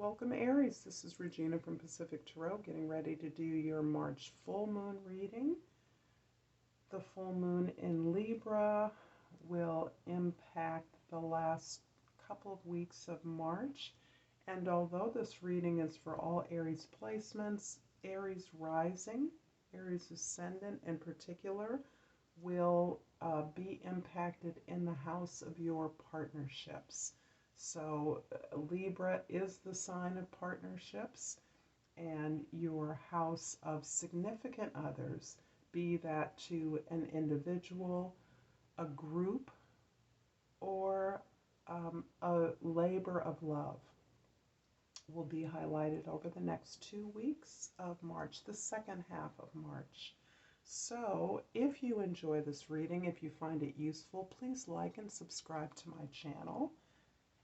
Welcome, Aries. This is Regina from Pacific Tarot, getting ready to do your March full moon reading. The full moon in Libra will impact the last couple of weeks of March. And although this reading is for all Aries placements, Aries rising, Aries ascendant in particular, will be impacted in the house of your partnerships. So Libra is the sign of partnerships, and your house of significant others, be that to an individual, a group, or a labor of love, will be highlighted over the next 2 weeks of March, the second half of March. So if you enjoy this reading, if you find it useful, please like and subscribe to my channel.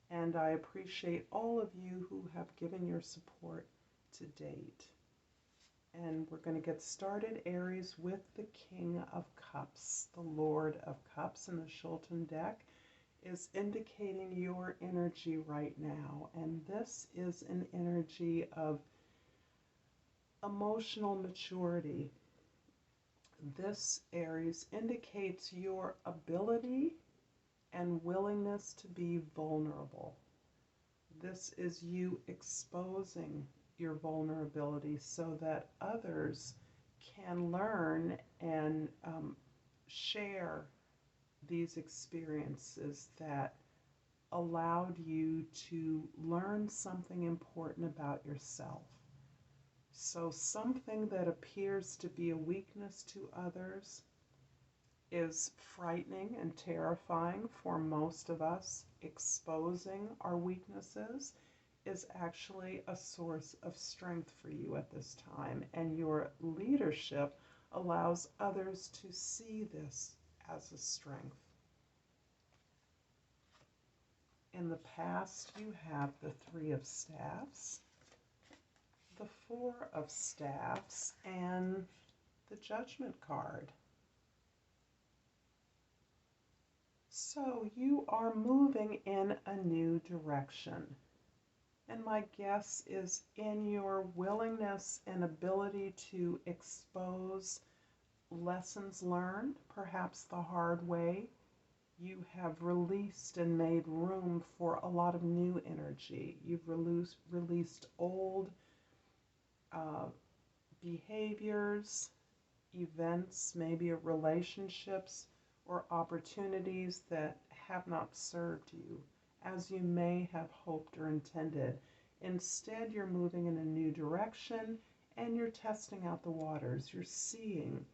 And I appreciate all of you who have given your support to date. And we're going to get started, Aries, with the King of Cups. The Lord of Cups in the Shulton deck is indicating your energy right now. And this is an energy of emotional maturity. This, Aries, indicates your ability and willingness to be vulnerable. This is you exposing your vulnerability so that others can learn and share these experiences that allowed you to learn something important about yourself. So something that appears to be a weakness to others is frightening and terrifying for most of us. Exposing our weaknesses is actually a source of strength for you at this time, and your leadership allows others to see this as a strength. In the past, you have the Three of Staffs, the Four of Staffs, and the Judgment card. So you are moving in a new direction. And my guess is in your willingness and ability to expose lessons learned, perhaps the hard way, you have released and made room for a lot of new energy. You've released old behaviors, events, maybe relationships, or opportunities that have not served you as you may have hoped or intended. Instead, you're moving in a new direction and you're testing out the waters. You're seeing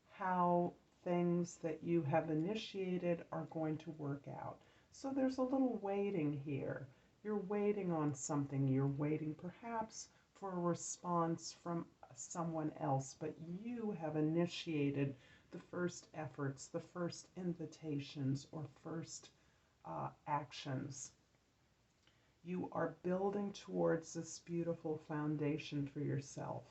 how things that you have initiated are going to work out. So there's a little waiting here. You're waiting on something. You're waiting perhaps for a response from someone else, but you have initiated the first efforts, the first invitations, or first actions. You are building towards this beautiful foundation for yourself.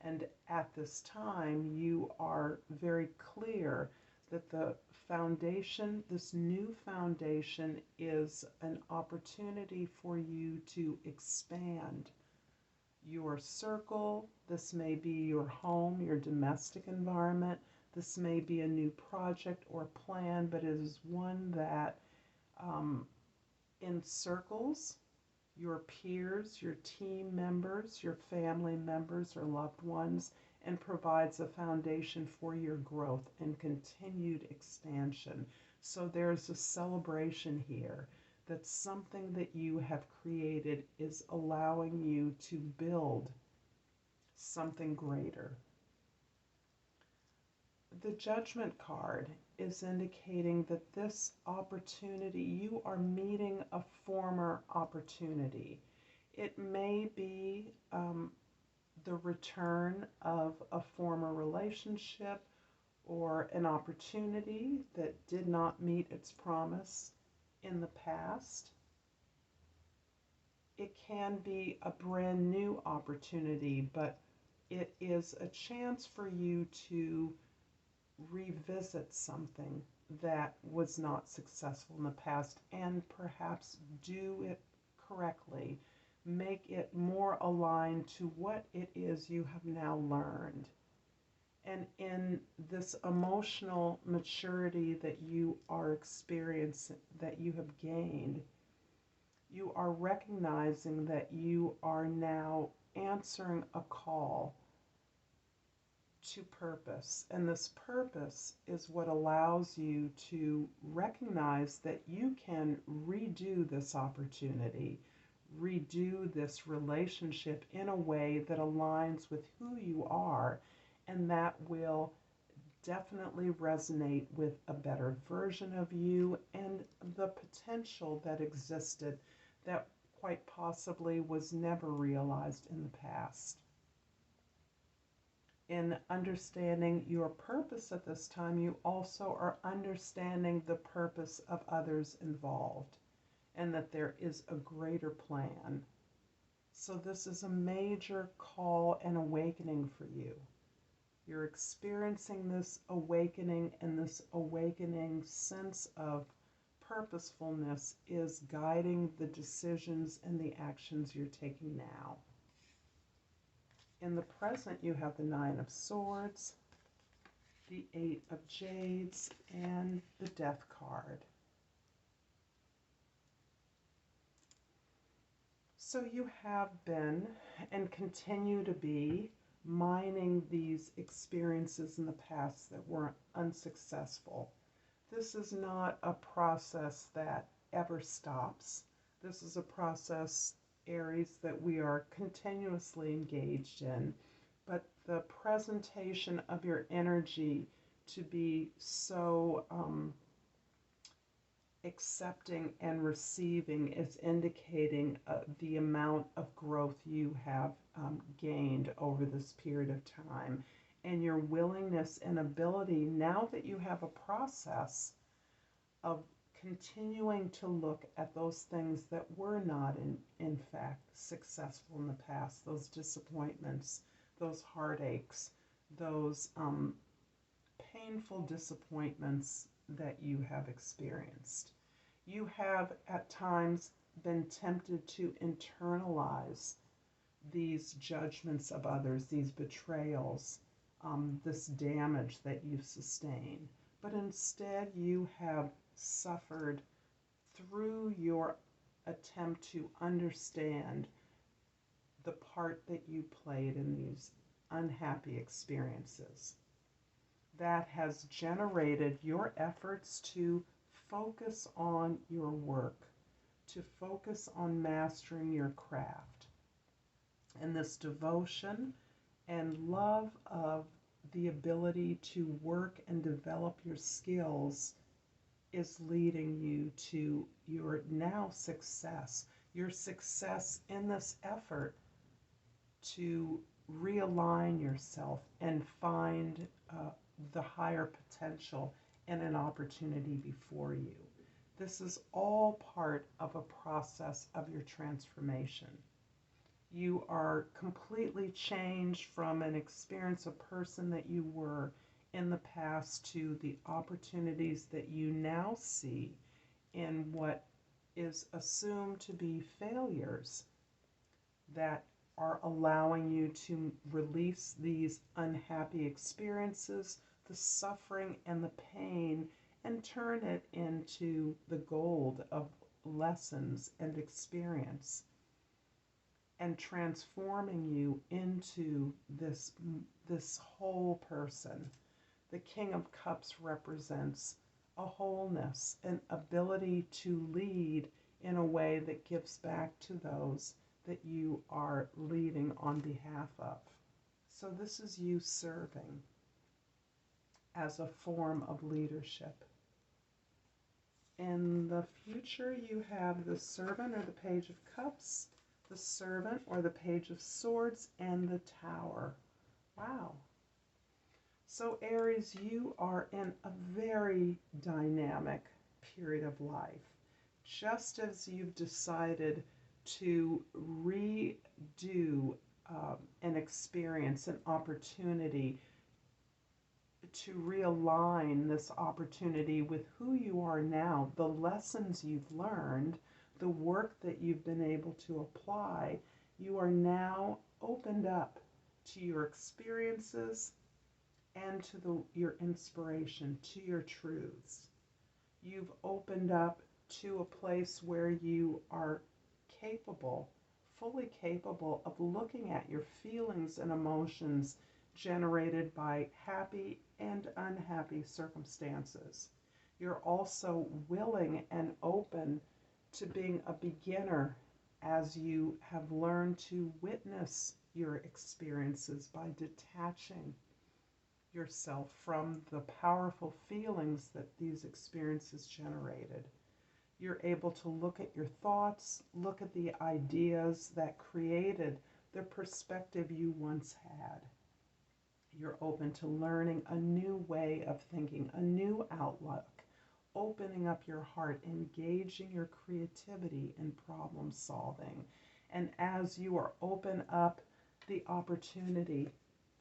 And at this time, you are very clear that the foundation, this new foundation, is an opportunity for you to expand your circle. This may be your home, your domestic environment. This may be a new project or plan, but it is one that encircles your peers, your team members, your family members or loved ones, and provides a foundation for your growth and continued expansion. So there's a celebration here that something that you have created is allowing you to build something greater. The Judgment card is indicating that this opportunity, you are meeting a former opportunity. It may be the return of a former relationship or an opportunity that did not meet its promise in the past. It can be a brand new opportunity, but it is a chance for you to revisit something that was not successful in the past and perhaps do it correctly. make it more aligned to what it is you have now learned. And in this emotional maturity that you are experiencing, that you have gained, you are recognizing that you are now answering a call to purpose. And this purpose is what allows you to recognize that you can redo this opportunity, redo this relationship in a way that aligns with who you are, and that will definitely resonate with a better version of you and the potential that existed that quite possibly was never realized in the past. In understanding your purpose at this time, you also are understanding the purpose of others involved and that there is a greater plan. So this is a major call and awakening for you. You're experiencing this awakening, and this awakening sense of purposefulness is guiding the decisions and the actions you're taking now. In the present, you have the Nine of Swords, the Eight of Jades, and the Death card. So you have been and continue to be mining these experiences in the past that were unsuccessful. This is not a process that ever stops. This is a process, Aries, that we are continuously engaged in. But the presentation of your energy to be so accepting and receiving is indicating the amount of growth you have gained over this period of time, and your willingness and ability, now that you have a process of continuing to look at those things that were not in fact successful in the past, those disappointments, those heartaches, those painful disappointments that you have experienced. You have at times been tempted to internalize these judgments of others, these betrayals, this damage that you've sustained. But instead, you have suffered through your attempt to understand the part that you played in these unhappy experiences. That has generated your efforts to focus on your work, to focus on mastering your craft. And this devotion and love of the ability to work and develop your skills is leading you to your now success, your success in this effort to realign yourself and find the higher potential and an opportunity before you. This is all part of a process of your transformation. You are completely changed from an experience, a person that you were in the past, to the opportunities that you now see in what is assumed to be failures that are allowing you to release these unhappy experiences, the suffering and the pain, and turn it into the gold of lessons and experience, and transforming you into this whole person. The King of Cups represents a wholeness, an ability to lead in a way that gives back to those that you are leading on behalf of. So this is you serving as a form of leadership. In the future, you have the Servant or the Page of Cups, the Servant or the Page of Swords, and the Tower. Wow. So Aries, you are in a very dynamic period of life. Just as you've decided to redo an experience, an opportunity, to realign this opportunity with who you are now, the lessons you've learned, the work that you've been able to apply, you are now opened up to your experiences and to your inspiration, to your truths. You've opened up to a place where you are capable, fully capable of looking at your feelings and emotions generated by happy and unhappy circumstances. You're also willing and open to being a beginner as you have learned to witness your experiences by detaching yourself from the powerful feelings that these experiences generated. You're able to look at your thoughts, look at the ideas that created the perspective you once had. You're open to learning a new way of thinking, a new outlook, opening up your heart, engaging your creativity in problem solving. And as you are open up, the opportunity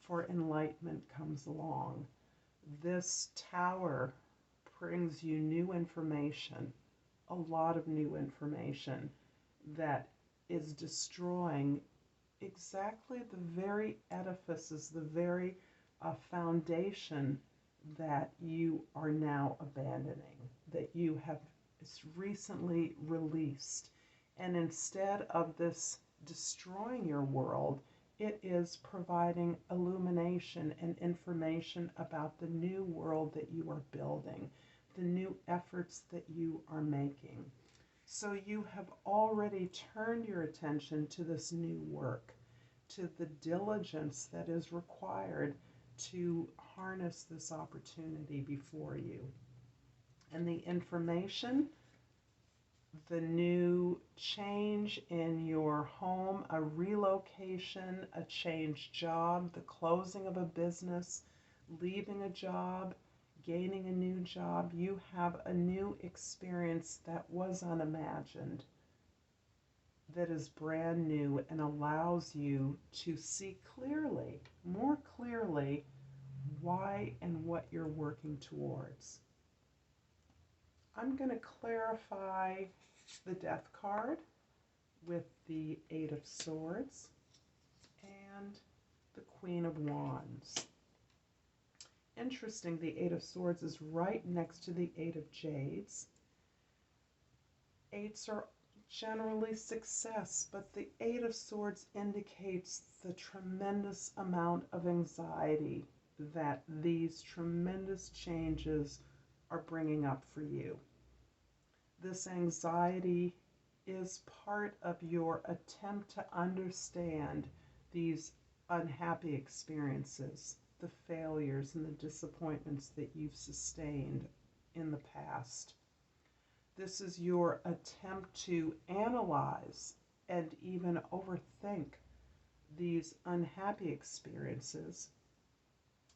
for enlightenment comes along. This tower brings you new information, a lot of new information that is destroying exactly the very edifices, the very foundation that you are now abandoning, that you have recently released. And instead of this destroying your world, it is providing illumination and information about the new world that you are building, the new efforts that you are making. So you have already turned your attention to this new work, to the diligence that is required to harness this opportunity before you. And the information, the new change in your home, a relocation, a changed job, the closing of a business, leaving a job, gaining a new job, you have a new experience that was unimagined, that is brand new and allows you to see clearly, more clearly, why and what you're working towards. I'm going to clarify the Death card with the Eight of Swords and the Queen of Wands. Interesting, the Eight of Swords is right next to the Eight of Jades. Eights are generally success, but the Eight of Swords indicates the tremendous amount of anxiety that these tremendous changes are bringing up for you. This anxiety is part of your attempt to understand these unhappy experiences, the failures and the disappointments that you've sustained in the past. This is your attempt to analyze and even overthink these unhappy experiences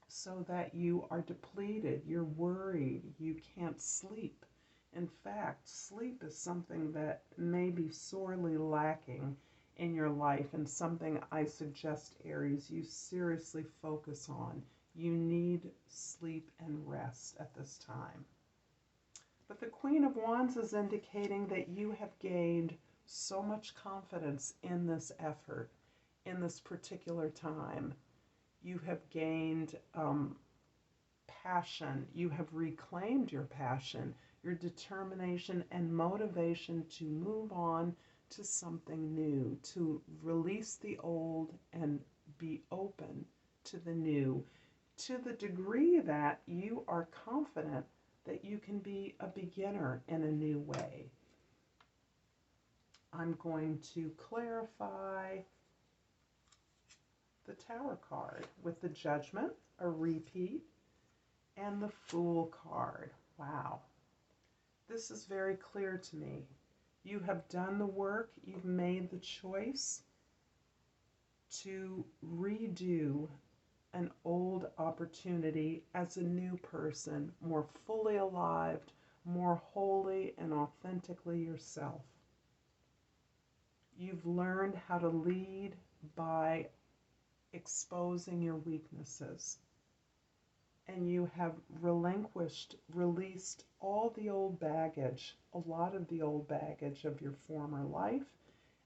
so that you are depleted, you're worried, you can't sleep. In fact, sleep is something that may be sorely lacking in your life and something I suggest, Aries, you seriously focus on. You need sleep and rest at this time. But the Queen of Wands is indicating that you have gained so much confidence in this effort, in this particular time. You have gained passion. You have reclaimed your passion, your determination and motivation to move on to something new, to release the old and be open to the new, to the degree that you are confident that you can be a beginner in a new way. I'm going to clarify the Tower card with the Judgment, a repeat, and the Fool card. Wow. This is very clear to me. You have done the work. You've made the choice to redo an old opportunity as a new person, more fully alive, more wholly and authentically yourself. You've learned how to lead by exposing your weaknesses. and you have released all the old baggage, a lot of the old baggage of your former life,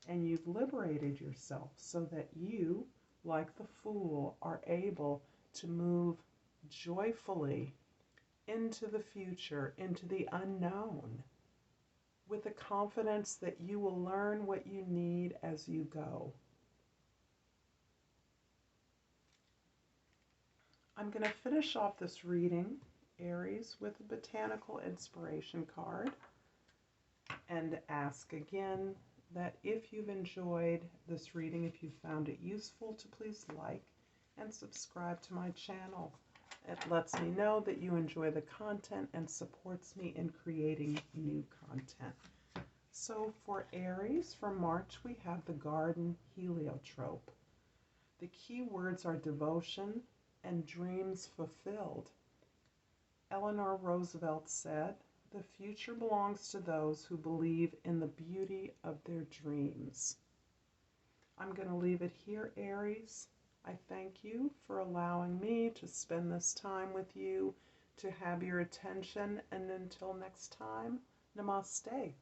and you've liberated yourself so that you, like the Fool, are able to move joyfully into the future, into the unknown, with the confidence that you will learn what you need as you go. I'm going to finish off this reading, Aries, with a botanical inspiration card and ask again that if you've enjoyed this reading, if you found it useful, to please like and subscribe to my channel. It lets me know that you enjoy the content and supports me in creating new content. So for Aries, for March, we have the Garden Heliotrope. The key words are devotion and dreams fulfilled. Eleanor Roosevelt said, "The future belongs to those who believe in the beauty of their dreams." I'm going to leave it here, Aries. I thank you for allowing me to spend this time with you, to have your attention, and until next time, namaste.